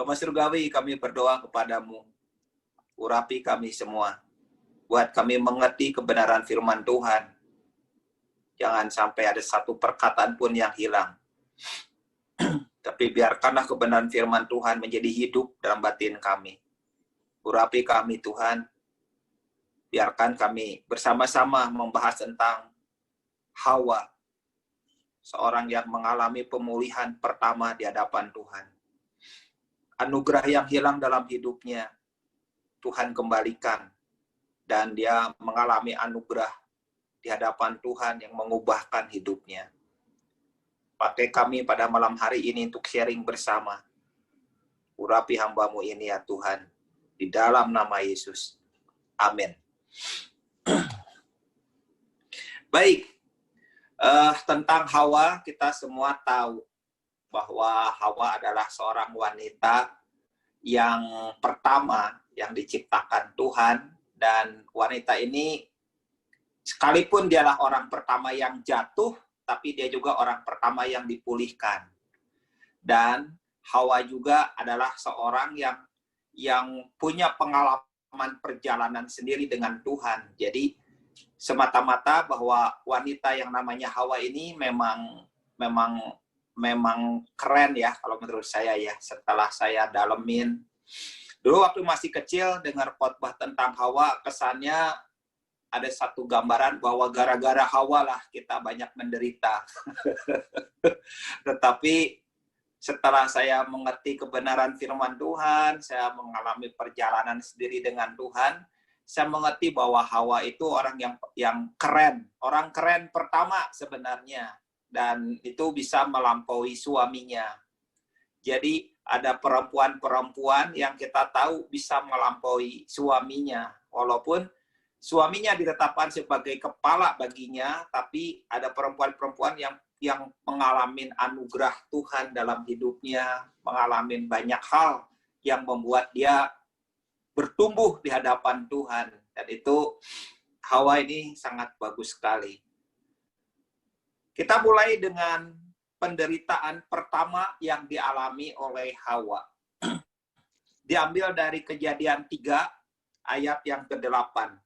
Bapa Surgawi, kami berdoa kepadamu, urapi kami semua, buat kami mengerti kebenaran firman Tuhan. Jangan sampai ada satu perkataan pun yang hilang. Tapi biarkanlah kebenaran firman Tuhan menjadi hidup dalam batin kami. Urapi kami Tuhan, biarkan kami bersama-sama membahas tentang Hawa, seorang yang mengalami pemulihan pertama di hadapan Tuhan. Anugerah yang hilang dalam hidupnya, Tuhan kembalikan. Dan dia mengalami anugerah di hadapan Tuhan yang mengubahkan hidupnya. Pakai kami pada malam hari ini untuk sharing bersama. Urapi hamba-Mu ini ya Tuhan, di dalam nama Yesus. Amin. Baik, tentang Hawa kita semua tahu bahwa Hawa adalah seorang wanita yang pertama yang diciptakan Tuhan, dan wanita ini sekalipun dialah orang pertama yang jatuh, tapi dia juga orang pertama yang dipulihkan. Dan Hawa juga adalah seorang yang punya pengalaman perjalanan sendiri dengan Tuhan. Jadi semata-mata bahwa wanita yang namanya Hawa ini memang keren ya kalau menurut saya ya, setelah saya dalemin. Dulu waktu masih kecil dengar khotbah tentang Hawa, kesannya ada satu gambaran bahwa gara-gara Hawa lah kita banyak menderita. Tetapi setelah saya mengerti kebenaran firman Tuhan, saya mengalami perjalanan sendiri dengan Tuhan, saya mengerti bahwa Hawa itu orang yang keren, orang keren pertama sebenarnya. Dan itu bisa melampaui suaminya. Jadi ada perempuan-perempuan yang kita tahu bisa melampaui suaminya. Walaupun suaminya ditetapkan sebagai kepala baginya, tapi ada perempuan-perempuan yang mengalami anugerah Tuhan dalam hidupnya, mengalami banyak hal yang membuat dia bertumbuh di hadapan Tuhan. Dan itu Hawa ini sangat bagus sekali. Kita mulai dengan penderitaan pertama yang dialami oleh Hawa. Diambil dari Kejadian 3 ayat yang ke-8.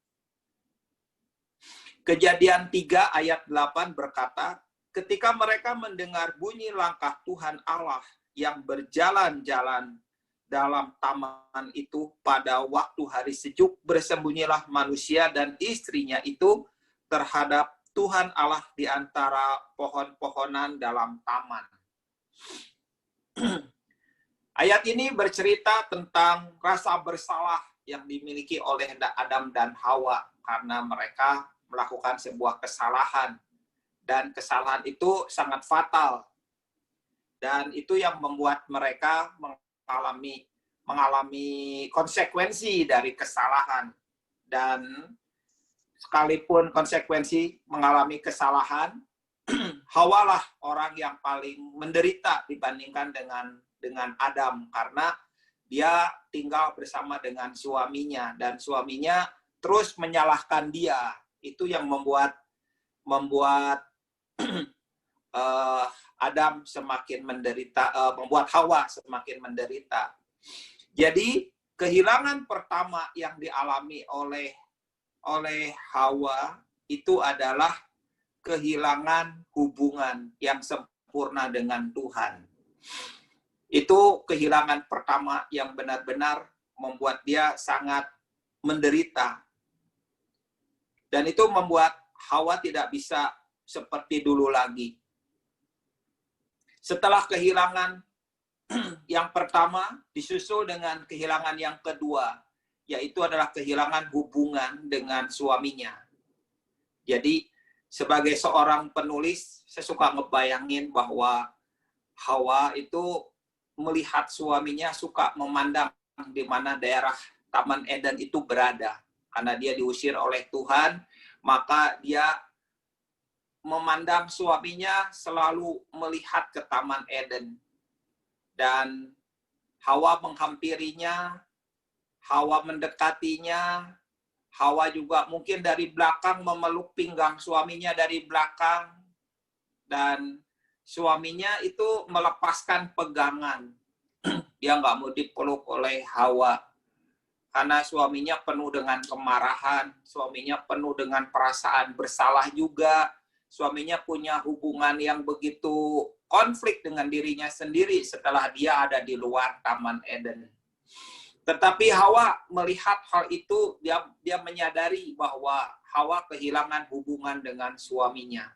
Kejadian 3 ayat 8 berkata, ketika mereka mendengar bunyi langkah Tuhan Allah yang berjalan-jalan dalam taman itu pada waktu hari sejuk, bersembunyilah manusia dan istrinya itu terhadap Tuhan Allah di antara pohon-pohonan dalam taman. Ayat ini bercerita tentang rasa bersalah yang dimiliki oleh Adam dan Hawa karena mereka melakukan sebuah kesalahan. Dan kesalahan itu sangat fatal. Dan itu yang membuat mereka mengalami konsekuensi dari kesalahan. Dan sekalipun konsekuensi mengalami kesalahan, Hawa lah orang yang paling menderita dibandingkan dengan Adam, karena dia tinggal bersama dengan suaminya dan suaminya terus menyalahkan dia. Itu yang membuat Adam semakin menderita, membuat Hawa semakin menderita. Jadi kehilangan pertama yang dialami oleh Hawa itu adalah kehilangan hubungan yang sempurna dengan Tuhan. Itu kehilangan pertama yang benar-benar membuat dia sangat menderita. Dan itu membuat Hawa tidak bisa seperti dulu lagi. Setelah kehilangan yang pertama, disusul dengan kehilangan yang kedua, yaitu adalah kehilangan hubungan dengan suaminya. Jadi, sebagai seorang penulis, saya suka ngebayangin bahwa Hawa itu melihat suaminya suka memandang di mana daerah Taman Eden itu berada. Karena dia diusir oleh Tuhan, maka dia memandang suaminya selalu melihat ke Taman Eden. Dan Hawa menghampirinya, Hawa mendekatinya, Hawa juga mungkin dari belakang memeluk pinggang suaminya dari belakang, dan suaminya itu melepaskan pegangan. dia nggak mau dipeluk oleh Hawa. Karena suaminya penuh dengan kemarahan, suaminya penuh dengan perasaan bersalah juga, suaminya punya hubungan yang begitu konflik dengan dirinya sendiri setelah dia ada di luar Taman Eden. Tetapi Hawa melihat hal itu, dia menyadari bahwa Hawa kehilangan hubungan dengan suaminya.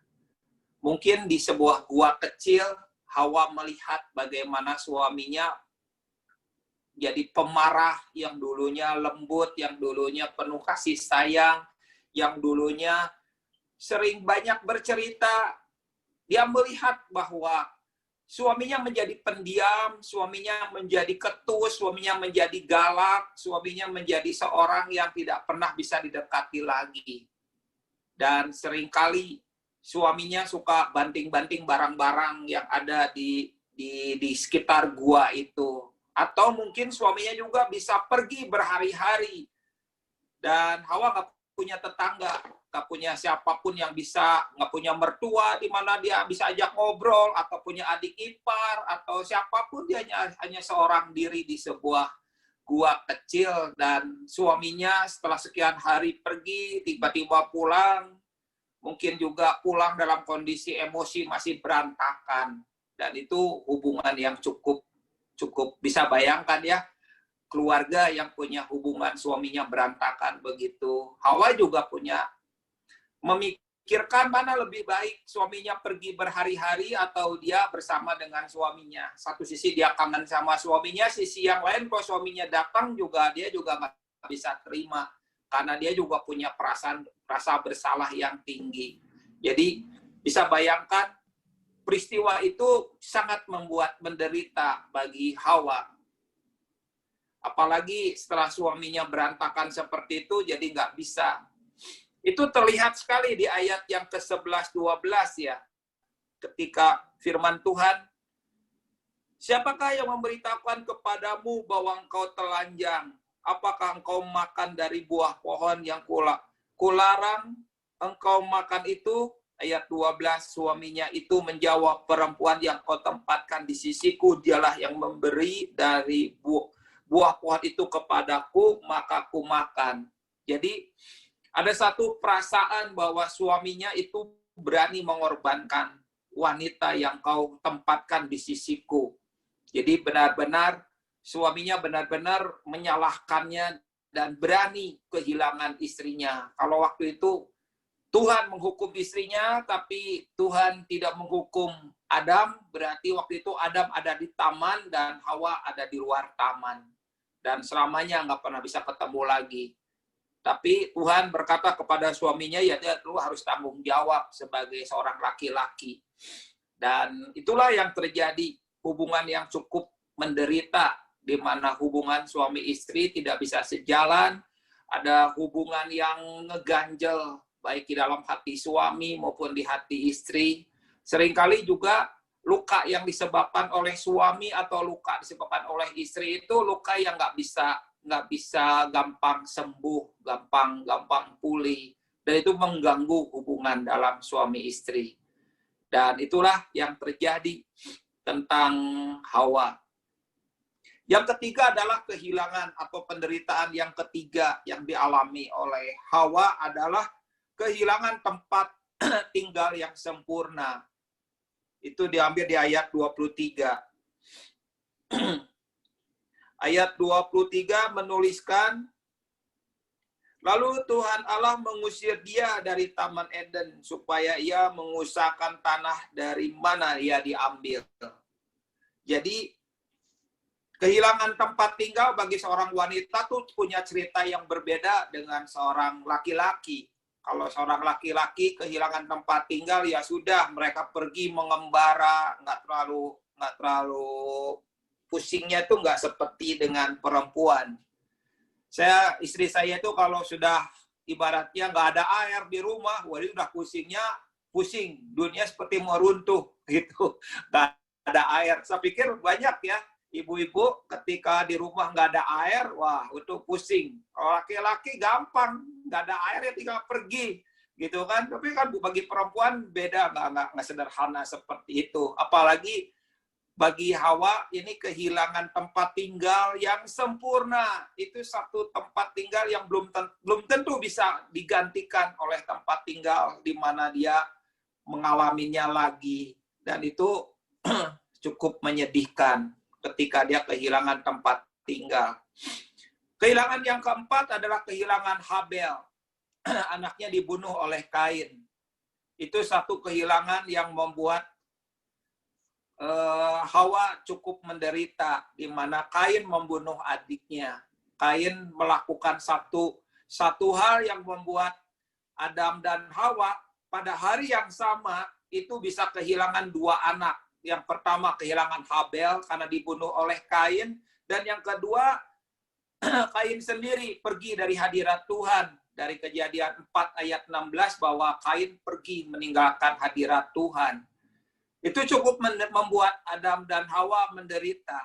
Mungkin di sebuah gua kecil, Hawa melihat bagaimana suaminya jadi pemarah yang dulunya lembut, yang dulunya penuh kasih sayang, yang dulunya sering banyak bercerita. Dia melihat bahwa suaminya menjadi pendiam, suaminya menjadi ketus, suaminya menjadi galak, suaminya menjadi seorang yang tidak pernah bisa didekati lagi. Dan seringkali suaminya suka banting-banting barang-barang yang ada di sekitar gua itu. Atau mungkin suaminya juga bisa pergi berhari-hari. Dan Hawa nggak punya tetangga, nggak punya siapapun yang bisa, nggak punya mertua di mana dia bisa ajak ngobrol, atau punya adik ipar, atau siapapun, dia hanya seorang diri di sebuah gua kecil. Dan suaminya setelah sekian hari pergi, tiba-tiba pulang, mungkin juga pulang dalam kondisi emosi masih berantakan. Dan itu hubungan yang cukup bisa bayangkan ya, keluarga yang punya hubungan suaminya berantakan begitu. Hawa juga punya memikirkan mana lebih baik, suaminya pergi berhari-hari atau dia bersama dengan suaminya. Satu sisi dia kangen sama suaminya, sisi yang lain kalau suaminya datang juga dia juga nggak bisa terima karena dia juga punya rasa bersalah yang tinggi. Jadi bisa bayangkan peristiwa itu sangat membuat menderita bagi Hawa. Apalagi setelah suaminya berantakan seperti itu, jadi nggak bisa. Itu terlihat sekali di ayat yang ke-11-12 ya. Ketika firman Tuhan, siapakah yang memberitahukan kepadamu bahwa engkau telanjang? Apakah engkau makan dari buah pohon yang kularang engkau makan itu? Ayat 12, suaminya itu menjawab, perempuan yang kau tempatkan di sisiku, dialah yang memberi dari buah pohon itu kepadaku, maka aku makan. Jadi ada satu perasaan bahwa suaminya itu berani mengorbankan wanita yang kau tempatkan di sisiku. Jadi benar-benar suaminya benar-benar menyalahkannya dan berani kehilangan istrinya. Kalau waktu itu Tuhan menghukum istrinya, tapi Tuhan tidak menghukum Adam, berarti waktu itu Adam ada di taman dan Hawa ada di luar taman. Dan selamanya nggak pernah bisa ketemu lagi. Tapi Tuhan berkata kepada suaminya, ya lu harus tanggung jawab sebagai seorang laki-laki. Dan itulah yang terjadi, hubungan yang cukup menderita, di mana hubungan suami istri tidak bisa sejalan, ada hubungan yang ngeganjel, baik di dalam hati suami maupun di hati istri. Seringkali juga luka yang disebabkan oleh suami atau luka disebabkan oleh istri itu luka yang nggak bisa gampang sembuh, gampang pulih, dan itu mengganggu hubungan dalam suami istri. Dan itulah yang terjadi tentang Hawa. Yang ketiga adalah kehilangan atau penderitaan yang ketiga yang dialami oleh Hawa adalah kehilangan tempat tinggal yang sempurna. Itu diambil di ayat 23. Ayat 23 menuliskan, lalu Tuhan Allah mengusir dia dari Taman Eden supaya ia mengusahakan tanah dari mana ia diambil. Jadi kehilangan tempat tinggal bagi seorang wanita tuh punya cerita yang berbeda dengan seorang laki-laki. Kalau seorang laki-laki kehilangan tempat tinggal, ya sudah, mereka pergi mengembara, nggak terlalu pusingnya itu nggak seperti dengan perempuan. Istri saya itu kalau sudah ibaratnya nggak ada air di rumah, waduh udah pusing, dunia seperti mau runtuh gitu, nggak ada air. Saya pikir banyak ya ibu-ibu ketika di rumah nggak ada air, wah itu pusing. Kalau laki-laki gampang, nggak ada air ya tinggal pergi, gitu kan. Tapi kan bagi perempuan beda, nggak sederhana seperti itu. Apalagi bagi Hawa ini kehilangan tempat tinggal yang sempurna. Itu satu tempat tinggal yang belum tentu bisa digantikan oleh tempat tinggal di mana dia mengalaminya lagi. Dan itu cukup menyedihkan ketika dia kehilangan tempat tinggal. Kehilangan yang keempat adalah kehilangan Habel. Anaknya dibunuh oleh Kain. Itu satu kehilangan yang membuat Hawa cukup menderita, di mana Kain membunuh adiknya. Kain melakukan satu hal yang membuat Adam dan Hawa pada hari yang sama itu bisa kehilangan dua anak. Yang pertama kehilangan Habel karena dibunuh oleh Kain, dan yang kedua Kain sendiri pergi dari hadirat Tuhan. Dari Kejadian 4 ayat 16 bahwa Kain pergi meninggalkan hadirat Tuhan. Itu cukup membuat Adam dan Hawa menderita.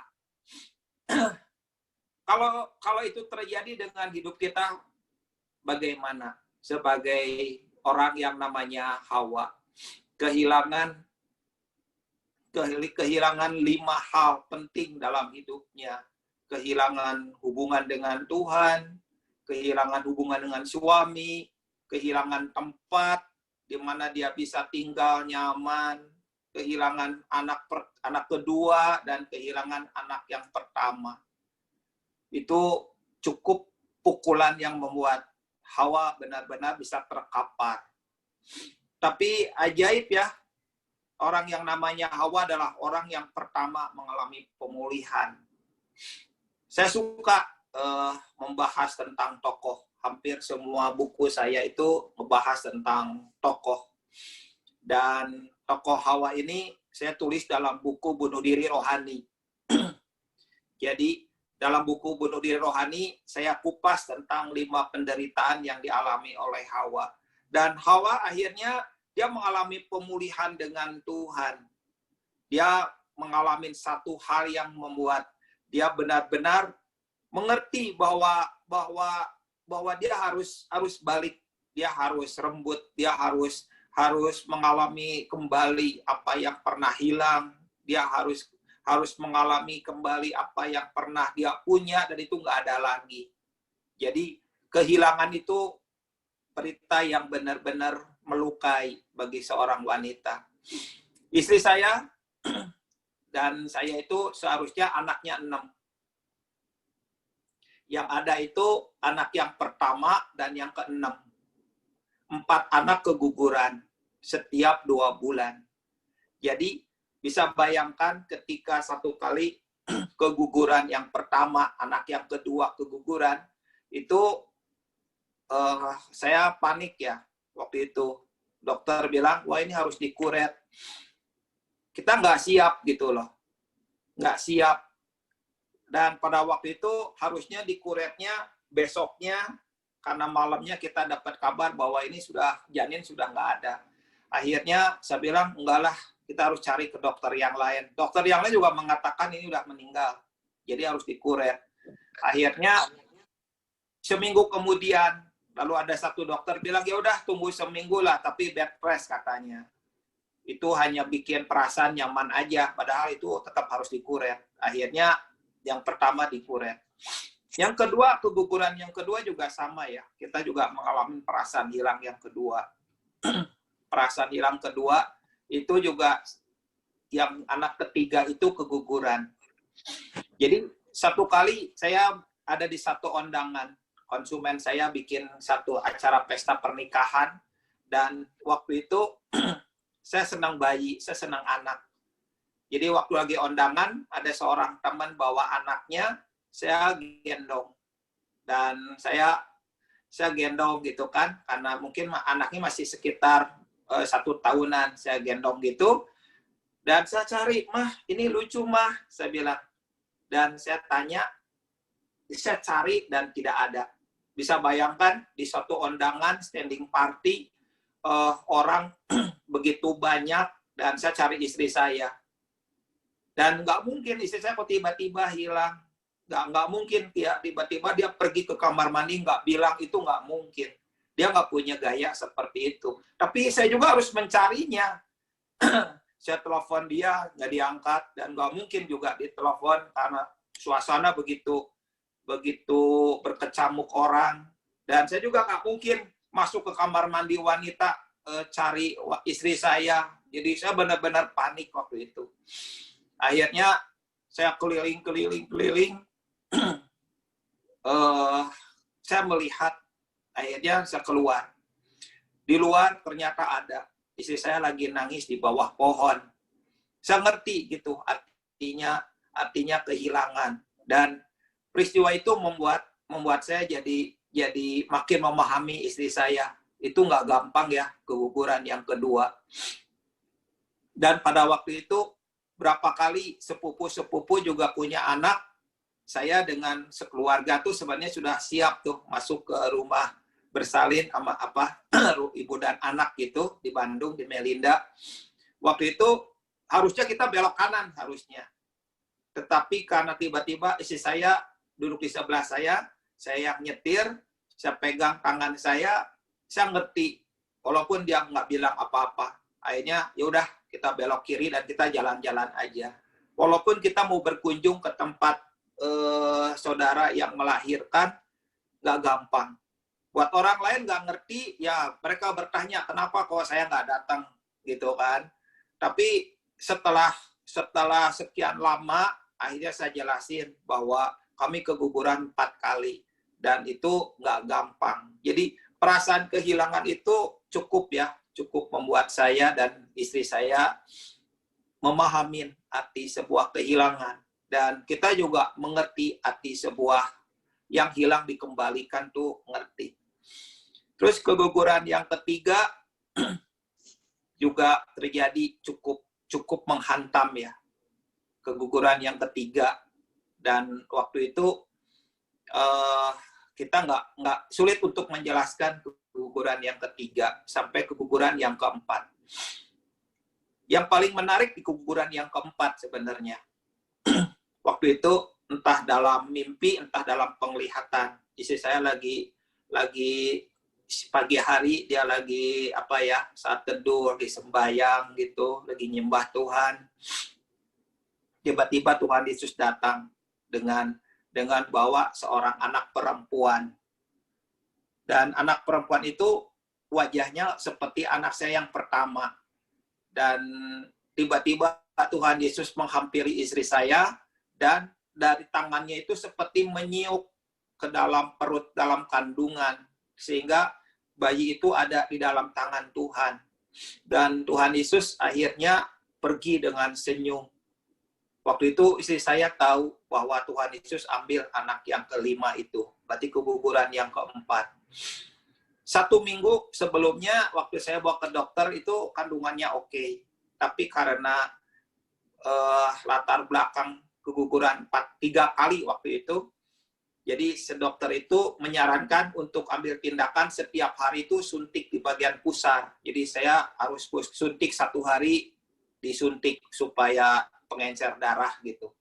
Kalau itu terjadi dengan hidup kita, bagaimana? Sebagai orang yang namanya Hawa, kehilangan 5 hal penting dalam hidupnya. Kehilangan hubungan dengan Tuhan, kehilangan hubungan dengan suami, kehilangan tempat di mana dia bisa tinggal nyaman, kehilangan anak kedua, dan kehilangan anak yang pertama. Itu cukup pukulan yang membuat Hawa benar-benar bisa terkapar. Tapi ajaib ya, orang yang namanya Hawa adalah orang yang pertama mengalami pemulihan. Saya suka membahas tentang tokoh. Hampir semua buku saya itu membahas tentang tokoh. Dan tokoh Hawa ini saya tulis dalam buku Bunuh Diri Rohani. Jadi dalam buku Bunuh Diri Rohani saya kupas tentang 5 penderitaan yang dialami oleh Hawa. Dan Hawa akhirnya dia mengalami pemulihan dengan Tuhan. Dia mengalami satu hal yang membuat dia benar-benar mengerti bahwa dia harus balik, dia harus rembut, dia harus mengalami kembali apa yang pernah hilang, dia harus mengalami kembali apa yang pernah dia punya, dan itu nggak ada lagi. Jadi kehilangan itu berita yang benar-benar melukai bagi seorang wanita. Istri saya dan saya itu seharusnya anaknya 6. Yang ada itu anak yang pertama dan yang ke-6. 4 anak keguguran setiap 2 bulan. Jadi bisa bayangkan ketika satu kali keguguran yang pertama, anak yang kedua keguguran, itu saya panik ya waktu itu. Dokter bilang, wah ini harus dikuret. Kita nggak siap gitu loh. Nggak siap. Dan pada waktu itu harusnya dikuretnya besoknya, karena malamnya kita dapat kabar bahwa ini janin sudah nggak ada. Akhirnya saya bilang, enggak lah, kita harus cari ke dokter yang lain. Dokter yang lain juga mengatakan ini udah meninggal. Jadi harus dikuret. Akhirnya seminggu kemudian, lalu ada satu dokter bilang, ya udah tunggu seminggu lah, tapi bed rest katanya. Itu hanya bikin perasaan nyaman aja, padahal itu tetap harus dikuret. Akhirnya yang pertama dikuret. Yang kedua, keguguran yang kedua juga sama ya. Kita juga mengalami perasaan hilang yang kedua. Perasaan hilang kedua itu juga yang anak ketiga itu keguguran. Jadi satu kali saya ada di satu undangan, konsumen saya bikin satu acara pesta pernikahan, dan waktu itu saya senang bayi, saya senang anak. Jadi waktu lagi undangan, ada seorang teman bawa anaknya, saya gendong. Dan saya gendong gitu kan, karena mungkin anaknya masih sekitar 1 tahunan, saya gendong gitu. Dan saya cari, mah ini lucu mah, saya bilang. Dan saya tanya, saya cari dan tidak ada. Bisa bayangkan di suatu undangan, standing party, orang begitu banyak, dan saya cari istri saya. Dan nggak mungkin istri saya kok tiba-tiba hilang. Nggak mungkin tiba-tiba dia pergi ke kamar mandi nggak bilang, itu nggak mungkin. Dia nggak punya gaya seperti itu. Tapi saya juga harus mencarinya. saya telepon dia, nggak diangkat, dan nggak mungkin juga ditelepon karena suasana begitu berkecamuk orang. Dan saya juga nggak mungkin masuk ke kamar mandi wanita cari istri saya. Jadi saya benar-benar panik waktu itu. Akhirnya saya keliling. Saya melihat, akhirnya saya keluar. Di luar ternyata ada istri saya lagi nangis di bawah pohon. Saya ngerti gitu artinya kehilangan, dan peristiwa itu membuat saya jadi makin memahami istri saya. Itu nggak gampang ya, keguguran yang kedua. Dan pada waktu itu berapa kali sepupu juga punya anak, saya dengan sekeluarga tuh sebenarnya sudah siap tuh masuk ke rumah bersalin sama ibu dan anak gitu di Bandung, di Melinda. Waktu itu harusnya kita belok kanan harusnya. Tetapi karena tiba-tiba istri saya duduk di sebelah saya yang nyetir, saya pegang tangan saya ngerti. Walaupun dia nggak bilang apa-apa. Akhirnya yaudah kita belok kiri dan kita jalan-jalan aja. Walaupun kita mau berkunjung ke tempat saudara yang melahirkan, nggak gampang. Buat orang lain nggak ngerti, ya mereka bertanya, kenapa kok saya nggak datang, gitu kan. Tapi setelah sekian lama, akhirnya saya jelasin bahwa kami keguguran 4 kali. Dan itu nggak gampang. Jadi perasaan kehilangan itu cukup membuat saya dan istri saya memahami arti sebuah kehilangan. Dan kita juga mengerti arti sebuah yang hilang dikembalikan tuh ngerti. Terus keguguran yang ketiga juga terjadi cukup menghantam ya. Keguguran yang ketiga, dan waktu itu kita nggak sulit untuk menjelaskan keguguran yang ketiga sampai keguguran yang keempat. Yang paling menarik di keguguran yang keempat sebenarnya. Waktu itu entah dalam mimpi, entah dalam penglihatan, istri saya lagi pagi hari, dia lagi saat teduh, lagi sembahyang gitu, lagi nyembah Tuhan. Tiba-tiba Tuhan Yesus datang dengan bawa seorang anak perempuan. Dan anak perempuan itu wajahnya seperti anak saya yang pertama. Dan tiba-tiba Tuhan Yesus menghampiri istri saya, dan dari tangannya itu seperti menyiuk ke dalam perut, dalam kandungan, sehingga bayi itu ada di dalam tangan Tuhan. Dan Tuhan Yesus akhirnya pergi dengan senyum. Waktu itu istri saya tahu bahwa Tuhan Yesus ambil anak yang kelima itu, berarti keguguran yang keempat. 1 minggu sebelumnya waktu saya bawa ke dokter itu kandungannya oke. Tapi karena latar belakang keguguran 3 kali waktu itu, jadi dokter itu menyarankan untuk ambil tindakan setiap hari itu suntik di bagian pusar. Jadi saya harus suntik 1 hari, disuntik supaya pengencer darah gitu.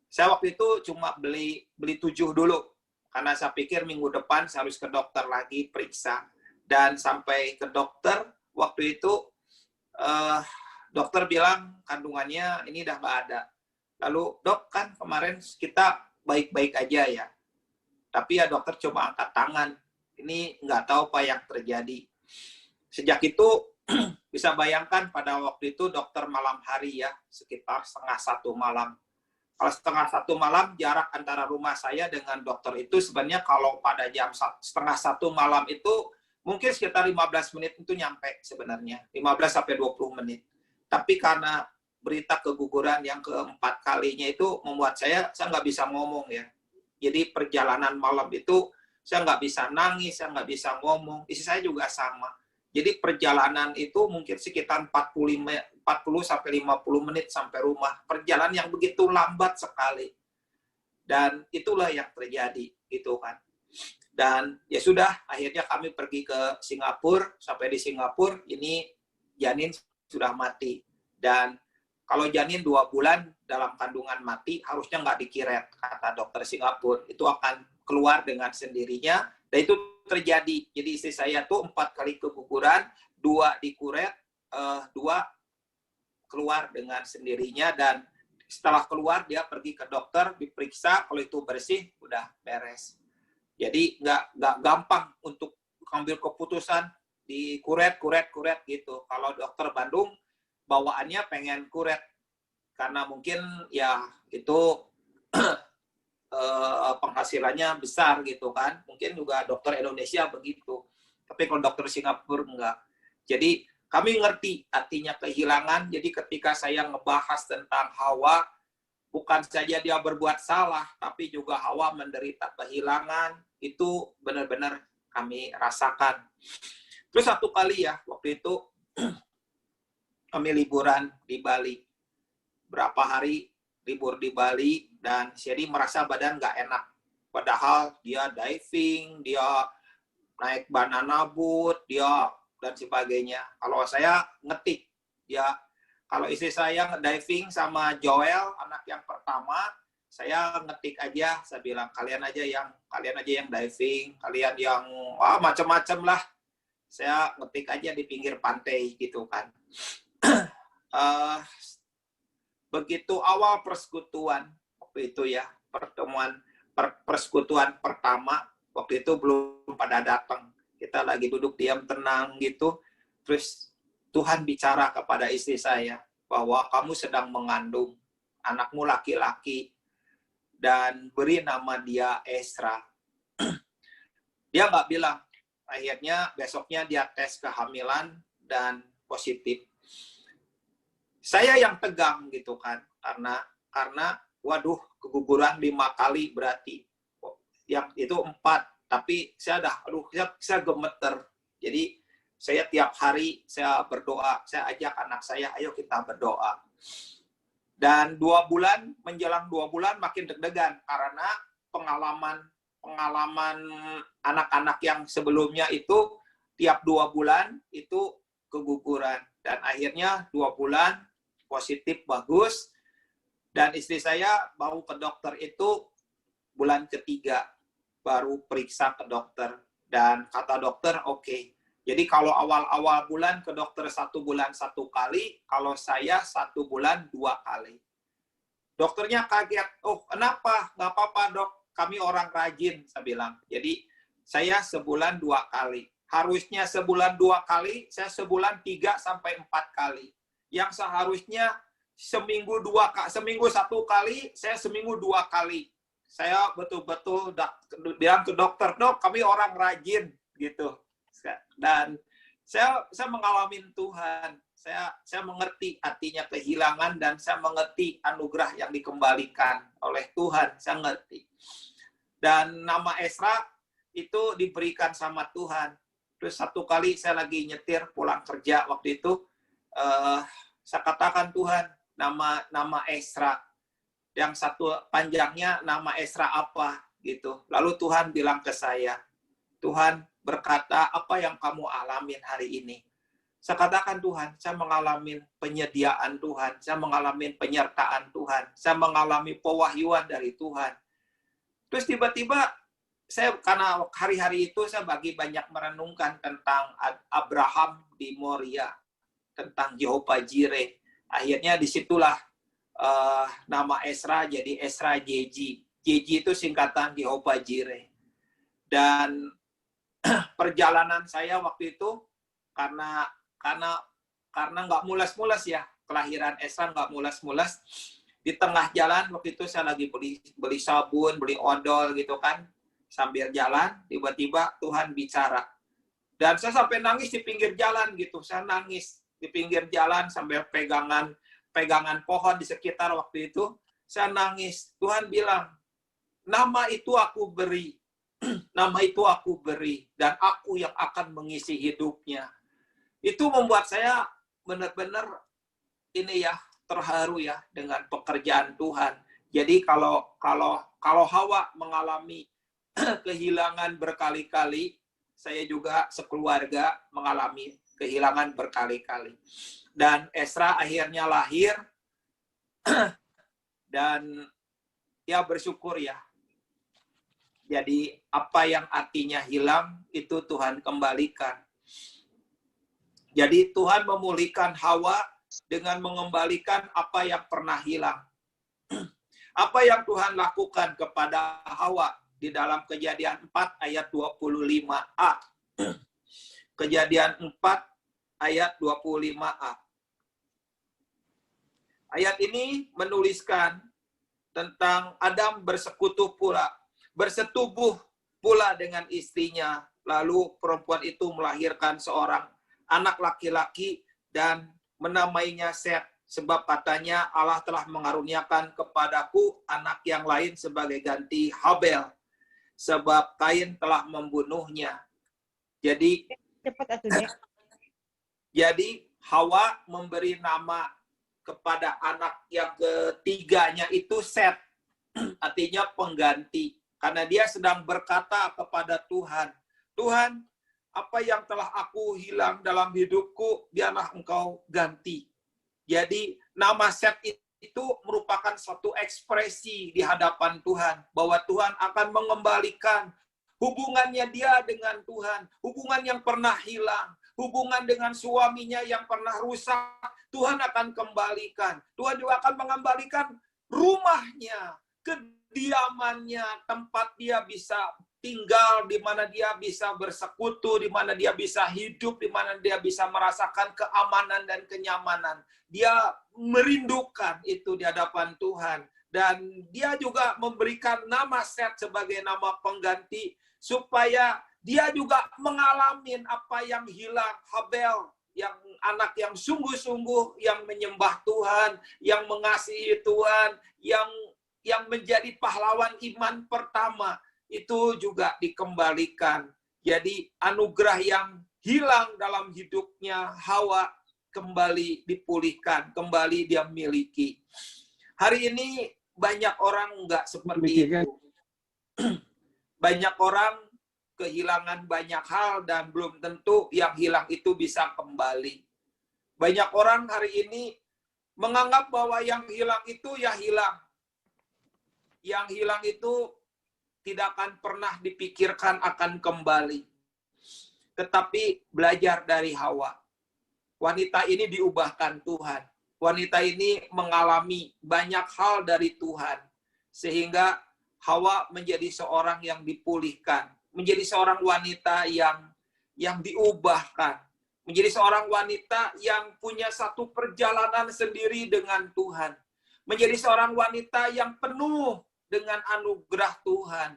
Saya waktu itu cuma beli 7 dulu, karena saya pikir minggu depan saya harus ke dokter lagi periksa. Dan sampai ke dokter waktu itu dokter bilang kandungannya ini udah nggak ada. Lalu dok, kan kemarin kita baik-baik aja ya. Tapi ya dokter coba angkat tangan. Ini nggak tahu apa yang terjadi. Sejak itu bisa bayangkan pada waktu itu dokter malam hari ya, sekitar 1:30 malam. Kalau 1:30 malam, jarak antara rumah saya dengan dokter itu sebenarnya kalau pada jam 1:30 malam itu mungkin sekitar 15 menit itu nyampe sebenarnya. 15-20 menit. Tapi karena berita keguguran yang keempat kalinya itu membuat saya nggak bisa ngomong ya. Jadi perjalanan malam itu saya nggak bisa nangis, saya nggak bisa ngomong. Istri saya juga sama. Jadi perjalanan itu mungkin sekitar 40-50 menit sampai rumah. Perjalanan yang begitu lambat sekali. Dan itulah yang terjadi gitu kan. Dan ya sudah, akhirnya kami pergi ke Singapura. Sampai di Singapura ini janin sudah mati. Dan kalau janin 2 bulan dalam kandungan mati, harusnya nggak dikiret, kata dokter Singapura. Itu akan keluar dengan sendirinya, dan itu terjadi. Jadi istri saya tuh 4 kali keguguran, 2 dikuret, 2 keluar dengan sendirinya, dan setelah keluar dia pergi ke dokter, diperiksa, kalau itu bersih udah beres. Jadi nggak gampang untuk ambil keputusan di kuret gitu. Kalau dokter Bandung bawaannya pengen kuret karena mungkin ya itu penghasilannya besar gitu kan. Mungkin juga dokter Indonesia begitu. Tapi kalau dokter Singapura enggak. Jadi kami ngerti artinya kehilangan. Jadi ketika saya ngebahas tentang Hawa, bukan saja dia berbuat salah, tapi juga Hawa menderita kehilangan. Itu benar-benar kami rasakan. Terus satu kali ya, waktu itu kami liburan di Bali. Berapa hari libur di Bali, dan jadi merasa badan nggak enak. Padahal dia diving, dia naik banana boat, dia dan sebagainya. Kalau saya ngetik, ya kalau istri saya diving sama Joel, anak yang pertama, saya ngetik aja, saya bilang kalian aja yang diving, kalian yang macam-macam lah. Saya ngetik aja di pinggir pantai gitu kan. Begitu awal persekutuan waktu itu ya, pertemuan persekutuan pertama, waktu itu belum pada datang. Kita lagi duduk diam tenang gitu. Terus Tuhan bicara kepada istri saya bahwa kamu sedang mengandung anakmu laki-laki dan beri nama dia Ezra. Dia nggak bilang. Akhirnya besoknya dia tes kehamilan dan positif. Saya yang tegang gitu kan, karena waduh, keguguran 5 kali berarti. Yang itu 4, tapi saya gemeter. Jadi saya tiap hari saya berdoa, saya ajak anak saya, ayo kita berdoa. Dan menjelang 2 bulan makin deg-degan karena pengalaman anak-anak yang sebelumnya itu tiap 2 bulan itu keguguran, dan akhirnya 2 bulan positif bagus, dan istri saya mau ke dokter itu bulan ketiga baru periksa ke dokter, dan kata dokter oke. Jadi kalau awal-awal bulan ke dokter 1 bulan 1 kali, kalau saya 1 bulan 2 kali. Dokternya kaget, oh kenapa? Nggak apa-apa dok, kami orang rajin, saya bilang. Jadi saya sebulan 2 kali. Harusnya sebulan 2 kali, saya sebulan 3 sampai 4 kali. Yang seharusnya seminggu 1 kali, saya seminggu 2 kali. Saya betul-betul bilang ke dokter, dok, kami orang rajin gitu. Dan saya mengalami Tuhan. Saya mengerti artinya kehilangan, dan saya mengerti anugerah yang dikembalikan oleh Tuhan. Saya mengerti. Dan nama Ezra itu diberikan sama Tuhan. Terus 1 kali saya lagi nyetir pulang kerja waktu itu, saya katakan Tuhan, nama Ezra. Yang satu panjangnya nama Ezra apa gitu. Lalu Tuhan bilang ke saya, Tuhan berkata, apa yang kamu alamin hari ini? Saya katakan Tuhan, saya mengalami penyediaan Tuhan, saya mengalami penyertaan Tuhan, saya mengalami pewahyuan dari Tuhan. Terus tiba-tiba saya, karena hari-hari itu saya banyak merenungkan tentang Abraham di Moria, tentang Jehovah Jireh. Akhirnya disitulah nama Ezra jadi Ezra JG. JG itu singkatan Jehovah Jireh. Dan perjalanan saya waktu itu karena nggak mules-mules ya, kelahiran Ezra nggak mules-mules. Di tengah jalan waktu itu saya lagi beli sabun, beli odol gitu kan, sambil jalan tiba-tiba Tuhan bicara, dan saya sampai nangis di pinggir jalan gitu. Saya nangis di pinggir jalan sambil pegangan pohon di sekitar waktu itu. Saya nangis. Tuhan bilang, nama itu aku beri, nama itu aku beri, dan aku yang akan mengisi hidupnya. Itu membuat saya benar-benar ini ya, terharu ya dengan pekerjaan Tuhan. Jadi kalau Hawa mengalami kehilangan berkali-kali, saya juga sekeluarga mengalami kehilangan berkali-kali. Dan Ezra akhirnya lahir, dan ya bersyukur ya. Jadi apa yang artinya hilang, itu Tuhan kembalikan. Jadi Tuhan memulihkan Hawa dengan mengembalikan apa yang pernah hilang. Apa yang Tuhan lakukan kepada Hawa di dalam Kejadian 4 ayat 25a. Kejadian 4 ayat 25a. Ayat ini menuliskan tentang Adam bersetubuh pula dengan istrinya. Lalu perempuan itu melahirkan seorang anak laki-laki dan menamainya Set. Sebab katanya Allah telah mengaruniakan kepadaku anak yang lain sebagai ganti Habel. Sebab Kain telah membunuhnya. Jadi Cepat atunya. Jadi Hawa memberi nama kepada anak yang ketiganya itu Set. Artinya pengganti. Karena dia sedang berkata kepada Tuhan, Tuhan, apa yang telah aku hilang dalam hidupku, biarlah Engkau ganti. Jadi nama Set itu merupakan suatu ekspresi di hadapan Tuhan. Bahwa Tuhan akan mengembalikan hubungannya dia dengan Tuhan. Hubungan yang pernah hilang. Hubungan dengan suaminya yang pernah rusak. Tuhan akan kembalikan. Tuhan juga akan mengembalikan rumahnya. Kediamannya. Tempat dia bisa tinggal, di mana dia bisa bersekutu, di mana dia bisa hidup, di mana dia bisa merasakan keamanan dan kenyamanan. Dia merindukan itu di hadapan Tuhan. Dan dia juga memberikan nama Set sebagai nama pengganti, supaya dia juga mengalami apa yang hilang. Habel, yang anak yang sungguh-sungguh, yang menyembah Tuhan, yang mengasihi Tuhan, yang menjadi pahlawan iman pertama, itu juga dikembalikan. Jadi anugerah yang hilang dalam hidupnya Hawa kembali dipulihkan, kembali dia miliki. Hari ini banyak orang nggak seperti itu. Banyak orang kehilangan banyak hal dan belum tentu yang hilang itu bisa kembali. Banyak orang hari ini menganggap bahwa yang hilang itu ya hilang. Yang hilang itu tidak akan pernah dipikirkan akan kembali. Tetapi belajar dari Hawa. Wanita ini diubahkan Tuhan. Wanita ini mengalami banyak hal dari Tuhan. Sehingga Hawa menjadi seorang yang dipulihkan. Menjadi seorang wanita yang diubahkan. Menjadi seorang wanita yang punya satu perjalanan sendiri dengan Tuhan. Menjadi seorang wanita yang penuh dengan anugerah Tuhan.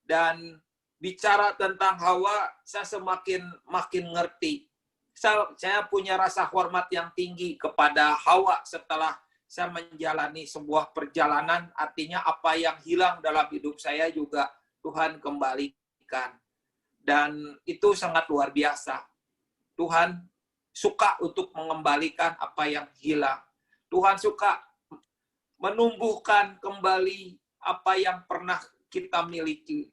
Dan bicara tentang Hawa, saya makin ngerti. Saya punya rasa hormat yang tinggi kepada Hawa setelah saya menjalani sebuah perjalanan. Artinya apa yang hilang dalam hidup saya juga Tuhan kembalikan. Dan itu sangat luar biasa. Tuhan suka untuk mengembalikan apa yang hilang. Tuhan suka menumbuhkan kembali apa yang pernah kita miliki.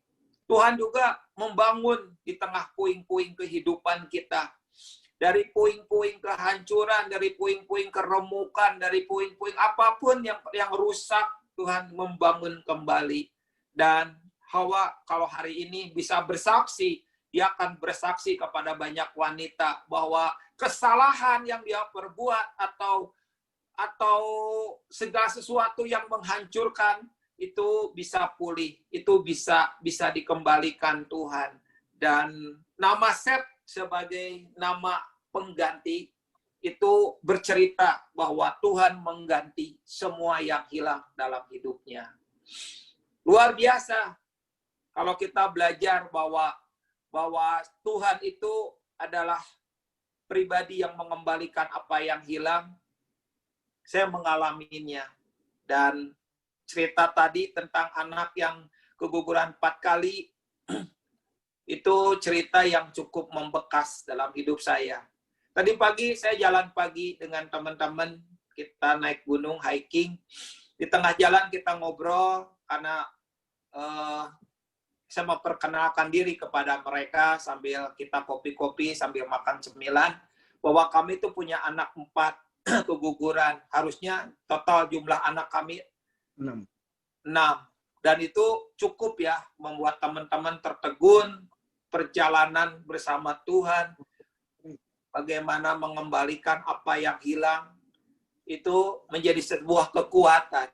Tuhan juga membangun di tengah puing-puing kehidupan kita. Dari puing-puing kehancuran, dari puing-puing keremukan, dari puing-puing apapun yang rusak, Tuhan membangun kembali. Dan Hawa kalau hari ini bisa bersaksi, dia akan bersaksi kepada banyak wanita bahwa kesalahan yang dia perbuat atau segala sesuatu yang menghancurkan itu bisa pulih, itu bisa dikembalikan Tuhan. Dan nama Set sebagai nama pengganti itu bercerita bahwa Tuhan mengganti semua yang hilang dalam hidupnya. Luar biasa kalau kita belajar bahwa Tuhan itu adalah pribadi yang mengembalikan apa yang hilang. Saya mengalaminya. Dan cerita tadi tentang anak yang keguguran 4 kali, itu cerita yang cukup membekas dalam hidup saya. Tadi pagi saya jalan pagi dengan teman-teman, kita naik gunung, hiking. Di tengah jalan kita ngobrol, karena saya memperkenalkan diri kepada mereka sambil kita kopi-kopi, sambil makan cemilan, bahwa kami itu punya anak 4 keguguran. Harusnya total jumlah anak kami 6. Dan itu cukup ya, membuat teman-teman tertegun, perjalanan bersama Tuhan, bagaimana mengembalikan apa yang hilang. itu menjadi sebuah kekuatan.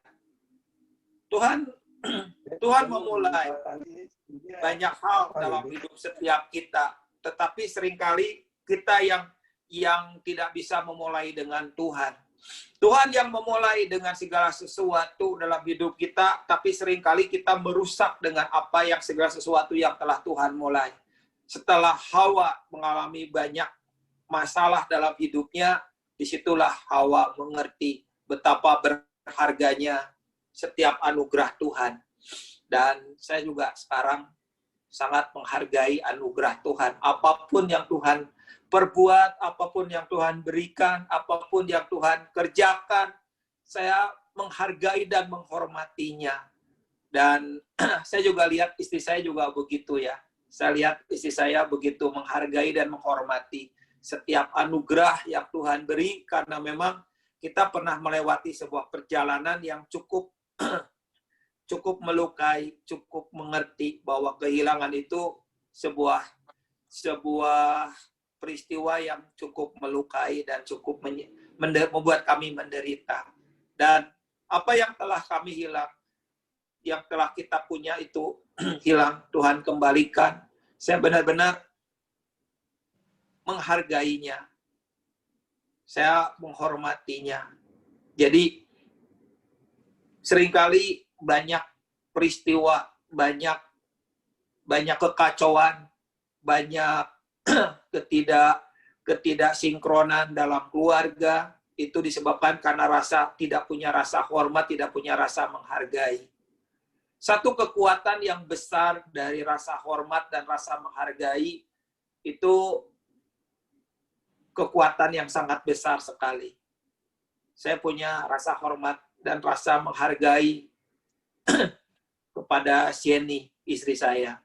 Tuhan memulai banyak hal dalam hidup setiap kita, tetapi seringkali kita yang tidak bisa memulai dengan Tuhan. Tuhan yang memulai dengan segala sesuatu dalam hidup kita, tapi seringkali kita merusak dengan apa yang segala sesuatu yang telah Tuhan mulai. Setelah Hawa mengalami banyak masalah dalam hidupnya, disitulah Hawa mengerti betapa berharganya setiap anugerah Tuhan. Dan saya juga sekarang sangat menghargai anugerah Tuhan. Apapun yang Tuhan perbuat, apapun yang Tuhan berikan, apapun yang Tuhan kerjakan, saya menghargai dan menghormatinya. Dan saya juga lihat istri saya juga begitu ya. Saya lihat istri saya begitu menghargai dan menghormati setiap anugerah yang Tuhan beri, karena memang kita pernah melewati sebuah perjalanan yang cukup melukai, cukup mengerti bahwa kehilangan itu sebuah peristiwa yang cukup melukai dan cukup membuat kami menderita. Dan apa yang telah kami hilang, yang telah kita punya itu hilang, Tuhan kembalikan. Saya benar-benar menghargainya. Saya menghormatinya. Jadi seringkali banyak peristiwa, banyak kekacauan, banyak ketidaksinkronan dalam keluarga, itu disebabkan karena tidak punya rasa hormat, tidak punya rasa menghargai. Satu kekuatan yang besar dari rasa hormat dan rasa menghargai itu kekuatan yang sangat besar sekali. Saya punya rasa hormat dan rasa menghargai kepada Sieni, istri saya.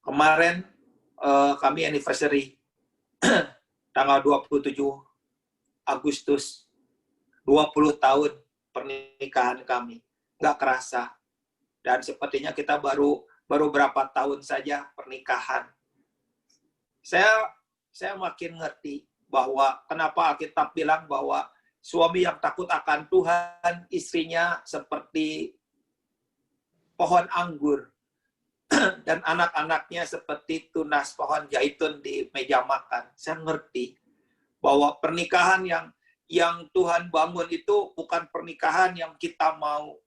Kemarin kami anniversary tanggal 27 Agustus, 20 tahun pernikahan kami. Nggak kerasa. Dan sepertinya kita baru berapa tahun saja pernikahan. Saya makin ngerti bahwa kenapa Alkitab bilang bahwa suami yang takut akan Tuhan, istrinya seperti pohon anggur, dan anak-anaknya seperti tunas pohon zaitun di meja makan. Saya ngerti bahwa pernikahan yang Tuhan bangun itu bukan pernikahan yang kita mau.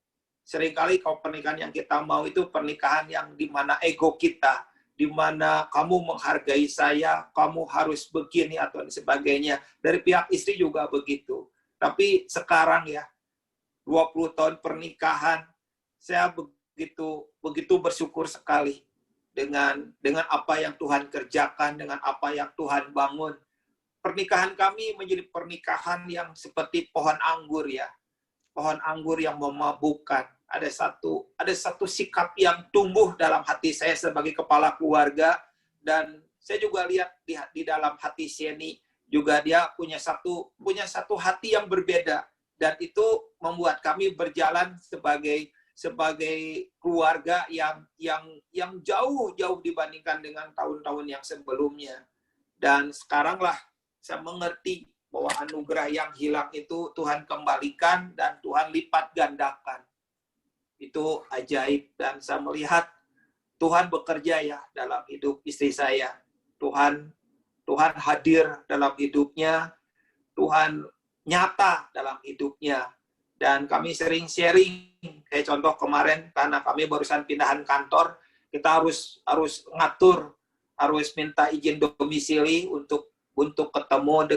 Seringkali kalau pernikahan yang kita mau itu pernikahan yang dimana ego kita, dimana kamu menghargai saya, kamu harus begini atau sebagainya. Dari pihak istri juga begitu. Tapi sekarang ya, 20 tahun pernikahan, saya begitu bersyukur sekali dengan apa yang Tuhan kerjakan, dengan apa yang Tuhan bangun. Pernikahan kami menjadi pernikahan yang seperti pohon anggur ya. Pohon anggur yang memabukkan. Ada satu sikap yang tumbuh dalam hati saya sebagai kepala keluarga, dan saya juga lihat di dalam hati Sieni juga dia punya satu hati yang berbeda, dan itu membuat kami berjalan sebagai keluarga yang jauh dibandingkan dengan tahun-tahun yang sebelumnya. Dan sekaranglah saya mengerti bahwa anugerah yang hilang itu Tuhan kembalikan dan Tuhan lipat gandakan. Itu ajaib, dan saya melihat Tuhan bekerja ya dalam hidup istri saya. Tuhan hadir dalam hidupnya, Tuhan nyata dalam hidupnya. Dan kami sering sharing, kayak contoh kemarin karena kami barusan pindahan kantor, kita harus ngatur, harus minta izin domisili untuk ketemu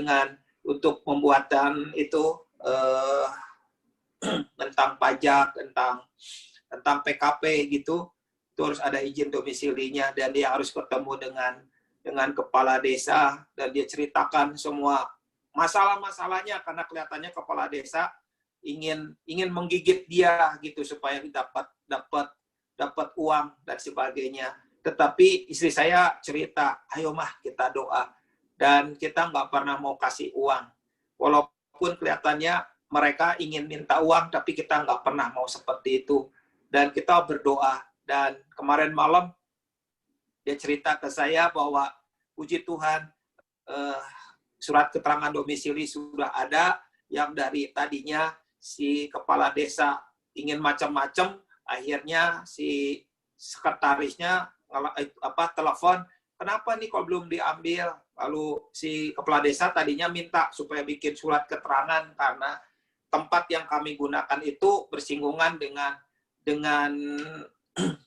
untuk pembuatan itu tentang pajak, tentang PKP gitu, itu harus ada izin domisilinya, dan dia harus ketemu dengan kepala desa, dan dia ceritakan semua masalah-masalahnya, karena kelihatannya kepala desa ingin menggigit dia gitu supaya dapat uang dan sebagainya. Tetapi istri saya cerita, ayo mah kita doa, dan kita nggak pernah mau kasih uang, walaupun kelihatannya mereka ingin minta uang, tapi kita nggak pernah mau seperti itu. Dan kita berdoa. Dan kemarin malam, dia cerita ke saya bahwa, puji Tuhan, surat keterangan domisili sudah ada, yang dari tadinya si kepala desa ingin macam-macam, akhirnya si sekretarisnya telepon, kenapa nih kok belum diambil? Lalu si kepala desa tadinya minta supaya bikin surat keterangan karena tempat yang kami gunakan itu bersinggungan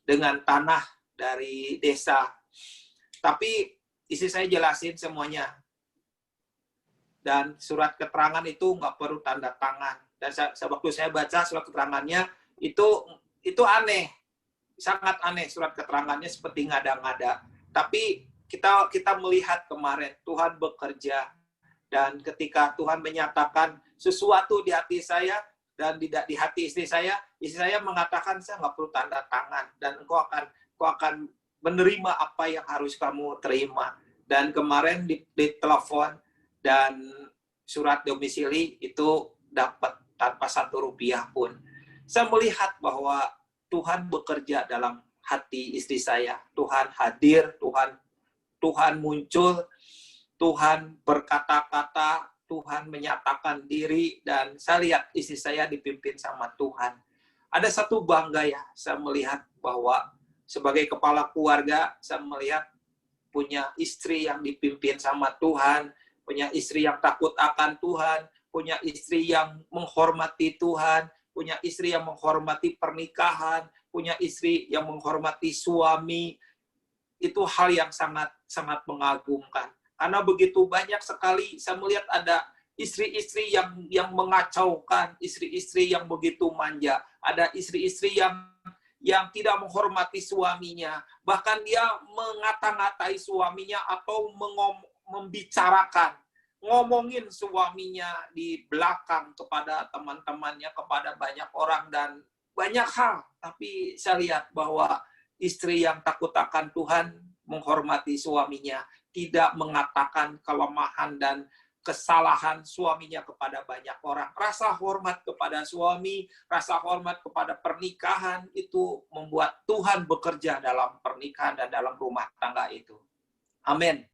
dengan tanah dari desa. Tapi istri saya jelasin semuanya. Dan surat keterangan itu nggak perlu tanda tangan. Dan waktu saya baca surat keterangannya, itu aneh. Sangat aneh surat keterangannya, seperti ngada-ngada. Tapi kita melihat kemarin Tuhan bekerja. Dan ketika Tuhan menyatakan sesuatu di hati saya, dan di hati istri saya mengatakan, saya nggak perlu tanda tangan. Dan engkau akan menerima apa yang harus kamu terima. Dan kemarin di telepon, dan surat domisili itu dapat tanpa 1 rupiah pun. Saya melihat bahwa Tuhan bekerja dalam hati istri saya. Tuhan hadir, Tuhan muncul, Tuhan berkata-kata, Tuhan menyatakan diri, dan saya lihat istri saya dipimpin sama Tuhan. Ada satu bangga ya, saya melihat bahwa sebagai kepala keluarga, saya melihat punya istri yang dipimpin sama Tuhan, punya istri yang takut akan Tuhan, punya istri yang menghormati Tuhan, punya istri yang menghormati pernikahan, punya istri yang menghormati suami. Itu hal yang sangat mengagumkan. Karena begitu banyak sekali saya melihat ada istri-istri yang mengacaukan, istri-istri yang begitu manja, ada istri-istri yang tidak menghormati suaminya, bahkan dia mengata-ngatai suaminya atau membicarakan, ngomongin suaminya di belakang kepada teman-temannya, kepada banyak orang, dan banyak hal. Tapi saya lihat bahwa istri yang takut akan Tuhan menghormati suaminya, tidak mengatakan kelemahan dan kesalahan suaminya kepada banyak orang. Rasa hormat kepada suami, rasa hormat kepada pernikahan, itu membuat Tuhan bekerja dalam pernikahan dan dalam rumah tangga itu. Amin.